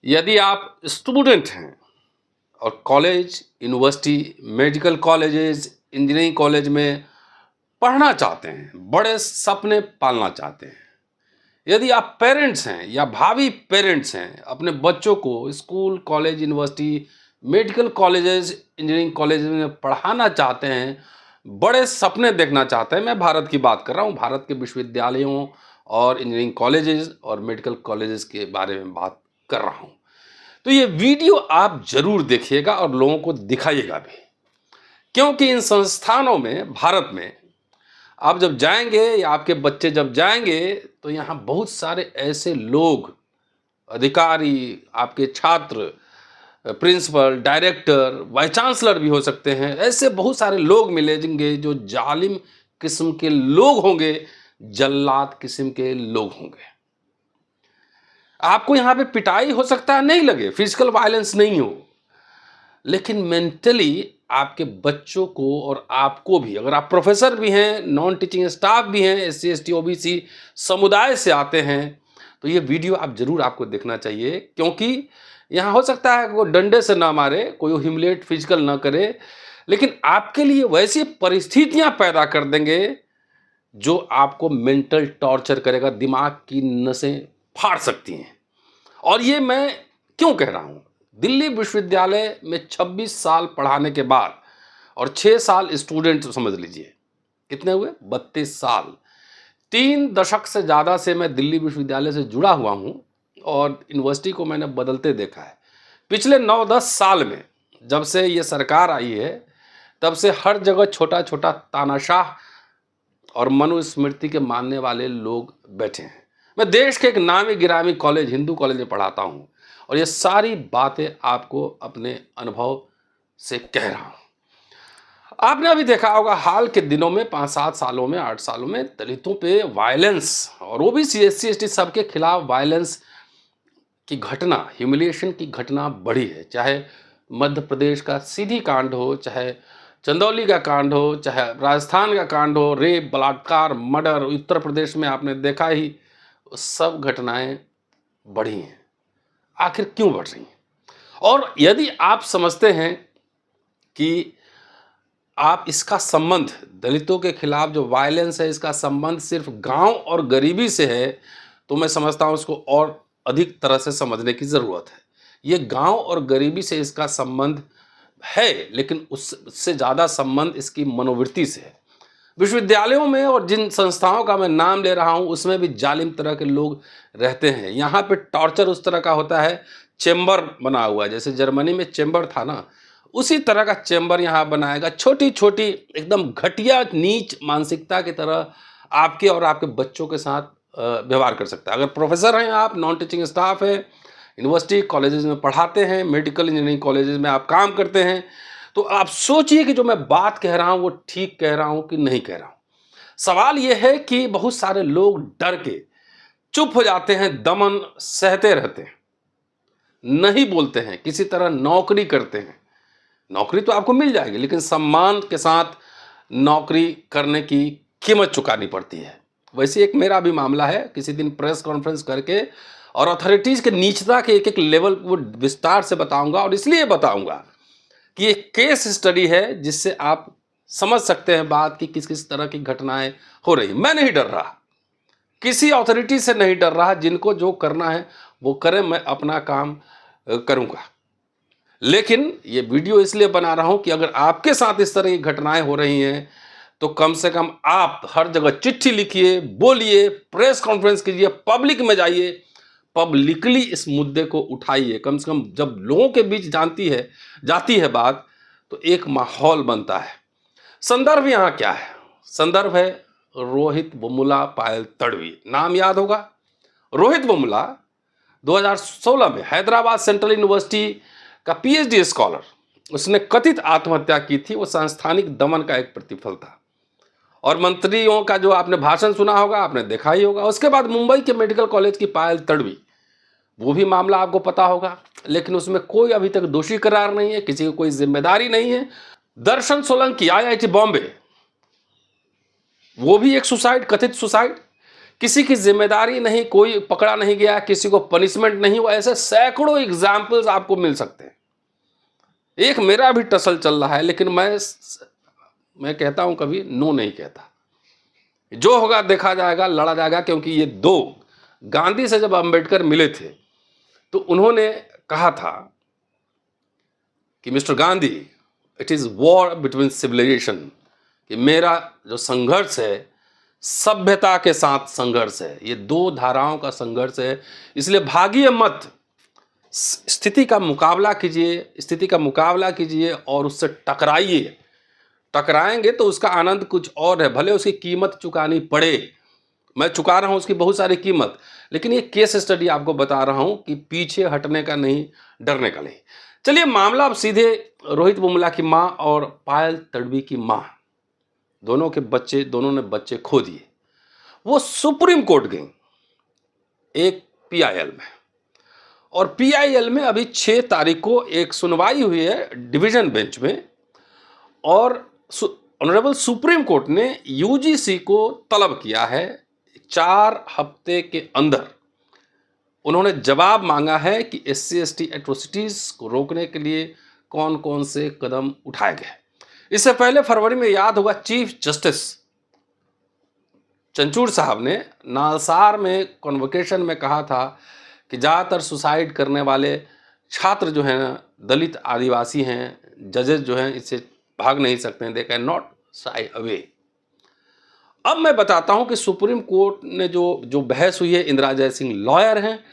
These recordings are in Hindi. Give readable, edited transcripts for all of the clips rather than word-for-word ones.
यदि आप स्टूडेंट हैं और college, university, medical colleges, engineering college में पढ़ना चाहते हैं, बड़े सपने पालना चाहते हैं, यदि आप पेरेंट्स हैं या भावी पेरेंट्स हैं, अपने बच्चों को school, college, university, medical colleges, engineering college में पढ़ाना चाहते हैं, बड़े सपने देखना चाहते हैं, मैं भारत की बात कर रहा हूँ, भारत के विश्वविद्यालयों और इंजीनियरिंग कॉलेजेस और मेडिकल कॉलेजेस के बारे में बात कर रहा हूँ। तो ये वीडियो आप ज़रूर देखिएगा और लोगों को दिखाइएगा भी, क्योंकि इन संस्थानों में, भारत में आप जब जाएंगे या आपके बच्चे जब जाएंगे तो यहाँ बहुत सारे ऐसे लोग, अधिकारी, आपके छात्र, प्रिंसिपल, डायरेक्टर, वाइस चांसलर भी हो सकते हैं, ऐसे बहुत सारे लोग मिलेंगे जो जालिम किस्म के लोग होंगे, जल्लाद किस्म के लोग होंगे। आपको यहाँ पे पिटाई हो सकता है नहीं लगे, फिजिकल वायलेंस नहीं हो, लेकिन मेंटली आपके बच्चों को और आपको भी, अगर आप प्रोफेसर भी हैं, नॉन टीचिंग स्टाफ भी हैं, एससी एसटी ओबीसी समुदाय से आते हैं, तो ये वीडियो आप जरूर आपको देखना चाहिए, क्योंकि यहाँ हो सकता है कोई डंडे से ना मारे, कोई ह्यूमिलेट फिजिकल ना करे, लेकिन आपके लिए वैसी परिस्थितियां पैदा कर देंगे जो आपको मेंटल टॉर्चर करेगा, दिमाग की नसें फाड़ सकती हैं। और ये मैं क्यों कह रहा हूं? दिल्ली विश्वविद्यालय में 26 साल पढ़ाने के बाद और 6 साल स्टूडेंट समझ लीजिए, कितने हुए? 32 साल। 3 दशक से ज़्यादा से मैं दिल्ली विश्वविद्यालय से जुड़ा हुआ हूं और यूनिवर्सिटी को मैंने बदलते देखा है। पिछले 9-10 साल में, जब से ये सरकार आई है, तब से हर जगह छोटा छोटा तानाशाह और मनुस्मृति के मानने वाले लोग बैठे हैं। मैं देश के एक नामी गिरामी कॉलेज, हिंदू कॉलेज में पढ़ाता हूँ और ये सारी बातें आपको अपने अनुभव से कह रहा हूँ। आपने अभी देखा होगा हाल के दिनों में, 5-7 सालों में, 8 सालों में दलितों पे वायलेंस और ओबीसी, एससी एसटी सबके खिलाफ वायलेंस की घटना, ह्यूमिलिएशन की घटना बढ़ी है। चाहे मध्य प्रदेश का सीधी कांड हो, चाहे चंदौली का कांड हो, चाहे राजस्थान का कांड हो, रेप, बलात्कार, मर्डर, उत्तर प्रदेश में आपने देखा ही, सब घटनाएं बढ़ी हैं। आखिर क्यों बढ़ रही हैं? और यदि आप समझते हैं कि आप इसका संबंध, दलितों के खिलाफ जो वायलेंस है, इसका संबंध सिर्फ गांव और गरीबी से है, तो मैं समझता हूं इसको और अधिक तरह से समझने की ज़रूरत है। ये गांव और गरीबी से इसका संबंध है, लेकिन उससे ज़्यादा संबंध इसकी मनोवृत्ति से है। विश्वविद्यालयों में और जिन संस्थाओं का मैं नाम ले रहा हूं, उसमें भी जालिम तरह के लोग रहते हैं। यहाँ पे टॉर्चर उस तरह का होता है, चेम्बर बना हुआ है, जैसे जर्मनी में चेम्बर था ना, उसी तरह का चेम्बर यहाँ बनाएगा। छोटी छोटी एकदम घटिया नीच मानसिकता की तरह आपके और आपके बच्चों के साथ व्यवहार कर सकता है। अगर प्रोफेसर हैं आप, नॉन टीचिंग स्टाफ है, यूनिवर्सिटी कॉलेजेस में पढ़ाते हैं, मेडिकल इंजीनियरिंग कॉलेजेस में आप काम करते हैं, तो आप सोचिए कि जो मैं बात कह रहा हूँ वो ठीक कह रहा हूँ कि नहीं कह रहा हूँ। सवाल यह है कि बहुत सारे लोग डर के चुप हो जाते हैं, दमन सहते रहते हैं, नहीं बोलते हैं, किसी तरह नौकरी करते हैं। नौकरी तो आपको मिल जाएगी, लेकिन सम्मान के साथ नौकरी करने की कीमत चुकानी पड़ती है। वैसे एक मेरा भी मामला है, किसी दिन प्रेस कॉन्फ्रेंस करके और अथॉरिटीज के नीचता के एक एक लेवल को विस्तार से बताऊंगा, और इसलिए बताऊंगा कि एक केस स्टडी है जिससे आप समझ सकते हैं बात की किस किस तरह की घटनाएं हो रही। मैं नहीं डर रहा, किसी अथॉरिटी से नहीं डर रहा, जिनको जो करना है वो करें, मैं अपना काम करूंगा। लेकिन ये वीडियो इसलिए बना रहा हूं कि अगर आपके साथ इस तरह की घटनाएं हो रही हैं, तो कम से कम आप हर जगह चिट्ठी लिखिए, बोलिए, प्रेस कॉन्फ्रेंस कीजिए, पब्लिक में जाइए, पब्लिकली इस मुद्दे को उठाइए। कम से कम जब लोगों के बीच जाती है बात, तो एक माहौल बनता है। संदर्भ यहाँ क्या है? संदर्भ है रोहित वेमुला, पायल तडवी, नाम याद होगा। रोहित वेमुला 2016 में हैदराबाद सेंट्रल यूनिवर्सिटी का पीएचडी स्कॉलर, उसने कथित आत्महत्या की थी। वो सांस्थानिक दमन का एक प्रतिफल था। और मंत्रियों का जो आपने भाषण सुना होगा, आपने देखा ही होगा। उसके बाद मुंबई के मेडिकल कॉलेज की पायल तडवी, वो भी मामला आपको पता होगा, लेकिन उसमें कोई अभी तक दोषी करार नहीं है, किसी की कोई जिम्मेदारी नहीं है। दर्शन सोलंकी, आईआईटी बॉम्बे, वो भी एक सुसाइड, कथित सुसाइड। किसी की जिम्मेदारी नहीं, कोई पकड़ा नहीं गया, किसी को पनिशमेंट नहीं हुआ, ऐसे सैकड़ों एग्जाम्पल्स आपको मिल सकते हैं। एक मेरा भी टसल चल रहा है, लेकिन मैं कहता हूं कभी नो नहीं कहता। जो होगा देखा जाएगा, लड़ा जाएगा, क्योंकि ये दो गांधी से जब अंबेडकर मिले थे तो उन्होंने कहा था कि mister Gandhi, it is war between civilization, कि मेरा जो संघर्ष है सभ्यता के साथ संघर्ष है, ये दो धाराओं का संघर्ष है, इसलिए भागिए मत, स्थिति का मुकाबला कीजिए और उससे टकराइए। टकराएंगे तो उसका आनंद कुछ और है, भले उसकी कीमत चुकानी पड़े। मैं चुका रहा हूं उसकी बहुत सारी कीमत, लेकिन ये केस स्टडी आपको बता रहा हूं कि पीछे हटने का नहीं, डरने का नहीं। चलिए मामला अब सीधे रोहित वेमुला की मां और पायल तडवी की मां, दोनों ने बच्चे खो दिए। वो सुप्रीम कोर्ट गई एक पीआईएल में, और पीआईएल में अभी 6 तारीख को एक सुनवाई हुई है डिवीजन बेंच में, और ऑनरेबल सुप्रीम कोर्ट ने यूजीसी को तलब किया है 4 हफ्ते के अंदर। उन्होंने जवाब मांगा है कि SC/ST एट्रोसिटीज को रोकने के लिए कौन कौन से कदम उठाए गए। इससे पहले फरवरी में, याद होगा, चीफ जस्टिस चंचूड़ साहब ने नालसार में कॉन्वोकेशन में कहा था कि ज़्यादातर सुसाइड करने वाले छात्र जो हैं दलित आदिवासी हैं, जजेस जो हैं इससे भाग नहीं सकते हैं, they can not Sai away. अब मैं बताता हूं कि सुप्रीम कोर्ट ने जो बहस हुई है, इंदिरा जयसिंह लॉयर हैं,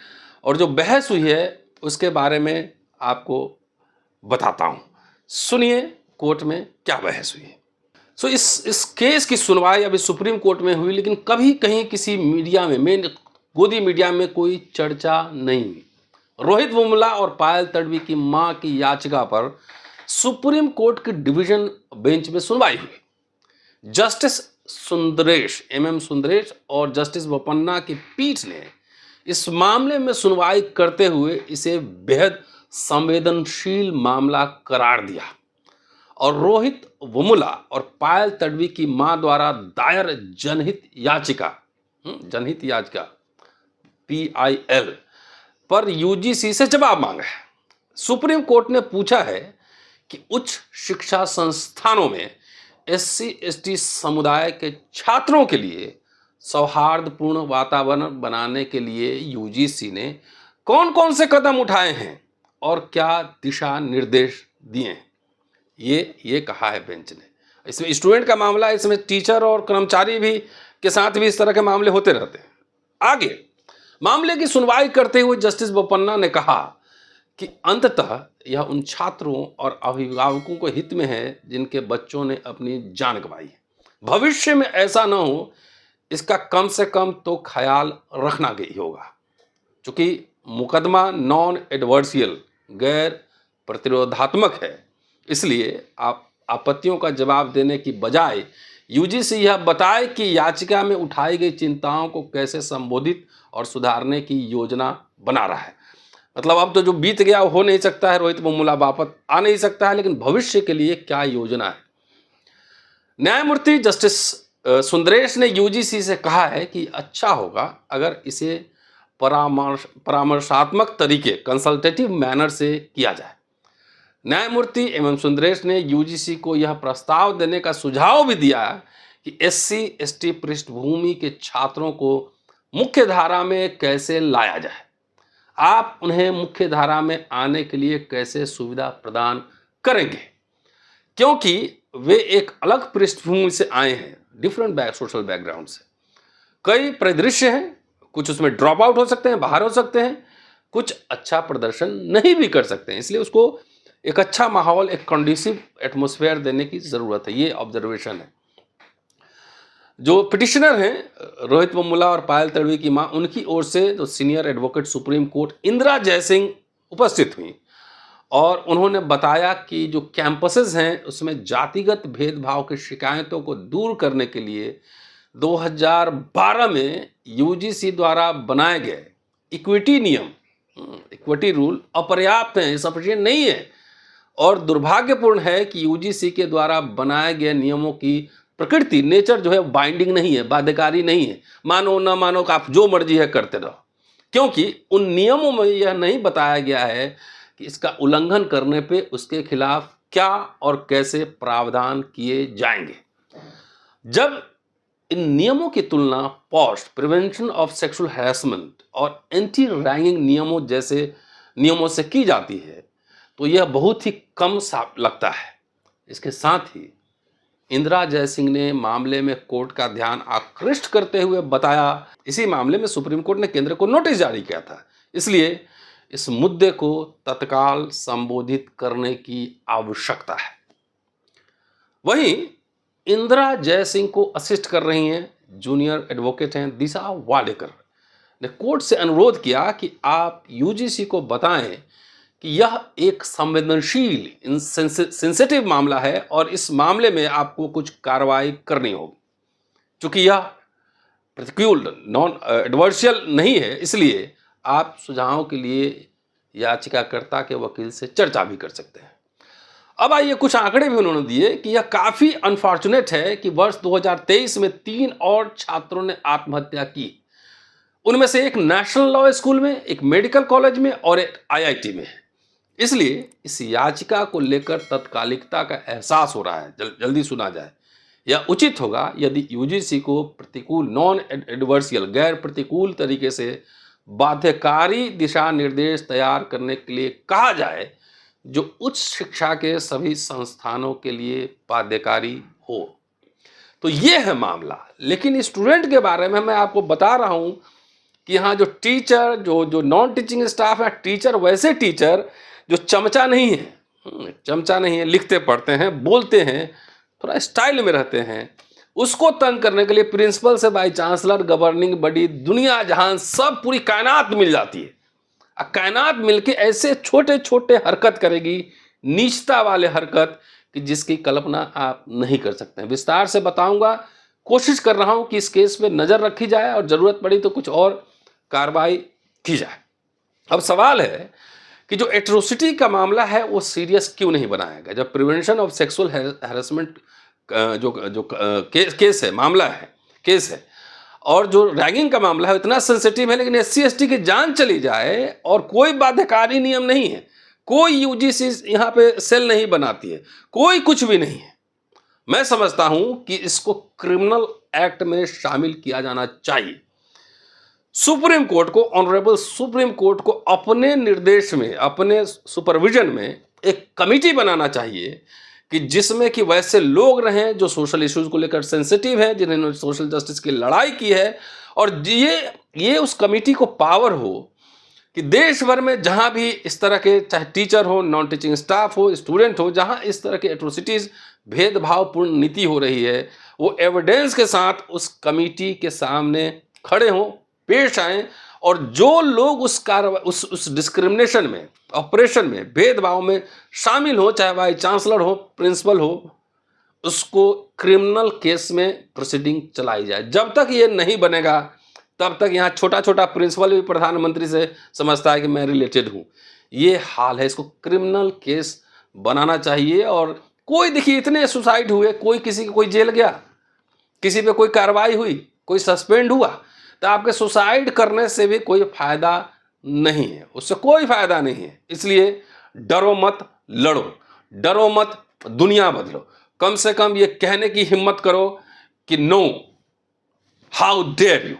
और जो बहस हुई है उसके बारे में आपको बताता हूं। सुनिए कोर्ट में क्या बहस हुई है। इस केस की सुनवाई अभी सुप्रीम कोर्ट में हुई, लेकिन कभी कहीं किसी मीडिया में, गोदी मीडिया में कोई चर्चा नहीं हुई। रोहित वेमुला और पायल तडवी की मां की याचिका पर सुप्रीम कोर्ट की डिवीजन बेंच में सुनवाई हुई। जस्टिस सुंदरेश, MM सुंदरेश और जस्टिस बोपन्ना की पीठ ने इस मामले में सुनवाई करते हुए इसे बेहद संवेदनशील मामला करार दिया, और रोहित वेमुला और पायल तडवी की मां द्वारा दायर जनहित याचिका PIL पर यूजीसी से जवाब मांगा है। सुप्रीम कोर्ट ने पूछा है कि उच्च शिक्षा संस्थानों में SC/ST समुदाय के छात्रों के लिए सौहार्दपूर्ण वातावरण बनाने के लिए यूजीसी ने कौन कौन से कदम उठाए हैं और क्या दिशा निर्देश दिए हैं। ये कहा है बेंच ने। इसमें स्टूडेंट का मामला, इसमें टीचर और कर्मचारी भी के साथ भी इस तरह के मामले होते रहते हैं। आगे मामले की सुनवाई करते हुए जस्टिस बोपन्ना ने कहा कि अंततः यह उन छात्रों और अभिभावकों को हित में है जिनके बच्चों ने अपनी जान गंवाई है। भविष्य में ऐसा न हो, इसका कम से कम तो ख्याल रखना ही होगा। चूंकि मुकदमा नॉन एडवर्सियल, गैर प्रतिरोधात्मक है, इसलिए आप आपत्तियों का जवाब देने की बजाय यूजीसी यह बताए कि याचिका में उठाई गई चिंताओं को कैसे संबोधित और सुधारने की योजना बना रहा है। मतलब अब तो जो बीत गया हो नहीं सकता है, रोहित वेमुला वापस आ नहीं सकता है, लेकिन भविष्य के लिए क्या योजना है। न्यायमूर्ति जस्टिस सुंदरेश ने यूजीसी से कहा है कि अच्छा होगा अगर इसे परामर्शात्मक तरीके, कंसल्टेटिव मैनर से किया जाए। न्यायमूर्ति MM सुंदरेश ने यूजीसी को यह प्रस्ताव देने का सुझाव भी दिया कि SC/ST पृष्ठभूमि के छात्रों को मुख्य धारा में कैसे लाया जाए, आप उन्हें मुख्य धारा में आने के लिए कैसे सुविधा प्रदान करेंगे, क्योंकि वे एक अलग पृष्ठभूमि से आए हैं, डिफरेंट सोशल बैकग्राउंड से। कई परिदृश्य हैं, कुछ उसमें ड्रॉप आउट हो सकते हैं, बाहर हो सकते हैं, कुछ अच्छा प्रदर्शन नहीं भी कर सकते हैं, इसलिए उसको एक अच्छा माहौल, एक कंडीसिव एटमॉस्फेयर देने की जरूरत है। ये ऑब्जर्वेशन है। जो पिटिशनर हैं रोहित वेमुला और पायल तडवी की मां, उनकी ओर से जो senior advocate supreme court Indira Jaising उपस्थित हुई, और उन्होंने बताया कि जो कैंपसेस हैं उसमें जातिगत भेदभाव की शिकायतों को दूर करने के लिए 2012 में यूजीसी द्वारा बनाए गए इक्विटी नियम, इक्विटी रूल अपर्याप्त हैं, सफिशिएंट नहीं है, और दुर्भाग्यपूर्ण है कि यूजीसी के द्वारा बनाए गए नियमों की प्रकृति, नेचर जो है बाइंडिंग नहीं है, बाध्यकारी नहीं है, मानो ना मानो का आप जो मर्जी है करते रहो, क्योंकि उन नियमों में यह नहीं बताया गया है कि इसका उल्लंघन करने पे उसके खिलाफ क्या और कैसे प्रावधान किए जाएंगे। जब इन नियमों की तुलना post prevention of sexual harassment और एंटी रैगिंग नियमों जैसे नियमों से की जाती है तो यह बहुत ही कम साफ लगता है। इसके साथ ही इंदिरा जयसिंह ने मामले में कोर्ट का ध्यान आकृष्ट करते हुए बताया, इसी मामले में सुप्रीम कोर्ट ने केंद्र को नोटिस जारी किया था, इसलिए इस मुद्दे को तत्काल संबोधित करने की आवश्यकता है। वहीं इंदिरा जयसिंह को असिस्ट कर रही हैं जूनियर एडवोकेट हैं दिशा वाडेकर ने कोर्ट से अनुरोध किया कि आप यूजीसी को बताएं कि यह एक संवेदनशील सेंसिटिव मामला है और इस मामले में आपको कुछ कार्रवाई करनी होगी। चूंकि यह प्रतिकूल नॉन एडवर्शियल नहीं है, इसलिए आप सुझावों के लिए याचिकाकर्ता के वकील से चर्चा भी कर सकते हैं। अब आइए कुछ आंकड़े भी उन्होंने दिए कि यह काफ़ी अनफॉर्चुनेट है कि वर्ष 2023 में 3 और छात्रों ने आत्महत्या की। उनमें से एक नेशनल लॉ स्कूल में, एक मेडिकल कॉलेज में और एक आईआईटी में है। इसलिए इस याचिका को लेकर तत्कालिकता का एहसास हो रहा है, जल्दी सुना जाए। यह उचित होगा यदि यूजीसी को प्रतिकूल नॉन एडवर्सियल गैर प्रतिकूल तरीके से बाध्यकारी दिशा निर्देश तैयार करने के लिए कहा जाए जो उच्च शिक्षा के सभी संस्थानों के लिए बाध्यकारी हो। तो ये है मामला। लेकिन स्टूडेंट के बारे में मैं आपको बता रहा हूं कि यहाँ जो टीचर जो नॉन टीचिंग स्टाफ है, टीचर वैसे टीचर जो चमचा नहीं है, लिखते पढ़ते हैं, बोलते हैं, थोड़ा स्टाइल में रहते हैं, उसको तंग करने के लिए प्रिंसिपल से वाइस चांसलर, गवर्निंग बॉडी, दुनिया जहान सब पूरी कायनात मिल जाती है। कायनात मिलके ऐसे छोटे छोटे हरकत करेगी, नीचता वाले हरकत, कि जिसकी कल्पना आप नहीं कर सकते हैं। विस्तार से बताऊंगा, कोशिश कर रहा हूं कि इस केस पे नजर रखी जाए और जरूरत पड़ी तो कुछ और कार्रवाई की जाए। अब सवाल है कि जो एट्रोसिटी का मामला है वो सीरियस क्यों नहीं बनाया गया, जब प्रिवेंशन ऑफ सेक्सुअल हैरेसमेंट जो केस है, मामला है, केस है, और जो रैगिंग का मामला है इतना सेंसिटिव है, लेकिन एससी एसटी की जान चली जाए और कोई बाध्यकारी नियम नहीं है, कोई यूजीसी यहाँ पे सेल नहीं बनाती है, कोई कुछ भी नहीं है। मैं समझता हूं कि इसको क्रिमिनल एक्ट में शामिल किया जाना चाहिए। सुप्रीम कोर्ट को, ऑनरेबल सुप्रीम कोर्ट को अपने निर्देश में, अपने सुपरविजन में एक कमिटी बनाना चाहिए कि जिसमें कि वैसे लोग रहें जो सोशल इश्यूज को लेकर सेंसिटिव हैं, जिन्होंने सोशल जस्टिस की लड़ाई की है, और ये उस कमिटी को पावर हो कि देश भर में जहां भी इस तरह के, चाहे टीचर हो, नॉन टीचिंग स्टाफ हो, स्टूडेंट हो, जहां इस तरह की एट्रोसिटीज, भेदभावपूर्ण नीति हो रही है, वो एविडेंस के साथ उस कमिटी के सामने खड़े हों, पेश आएं, और जो लोग उस डिस्क्रिमिनेशन में, ऑपरेशन में, भेदभाव में शामिल हो, चाहे वाइस चांसलर हो, प्रिंसिपल हो, उसको क्रिमिनल केस में प्रोसीडिंग चलाई जाए। जब तक ये नहीं बनेगा तब तक यहाँ छोटा छोटा प्रिंसिपल भी प्रधानमंत्री से समझता है कि मैं रिलेटेड हूँ। ये हाल है, इसको क्रिमिनल केस बनाना चाहिए। और कोई, देखिए, इतने सुसाइड हुए, कोई किसी का कोई जेल गया, किसी पे कोई कार्रवाई हुई, कोई सस्पेंड हुआ, तो आपके सुसाइड करने से भी कोई फायदा नहीं है, उससे कोई फायदा नहीं है। इसलिए डरो मत, लड़ो, डरो मत, दुनिया बदलो। कम से कम ये कहने की हिम्मत करो कि नो, हाउ डेयर यू।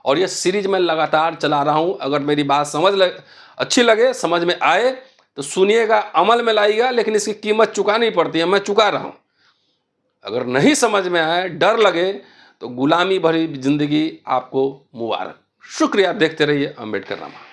और ये सीरीज मैं लगातार चला रहा हूं। अगर मेरी बात अच्छी लगे, समझ में आए तो सुनिएगा, अमल में लाइएगा, लेकिन इसकी कीमत चुकानी पड़ती है, मैं चुका रहा हूं। अगर नहीं समझ में आए, डर लगे, तो गुलामी भरी जिंदगी आपको मुबारक। शुक्रिया, देखते रहिए अम्बेडकर नामा।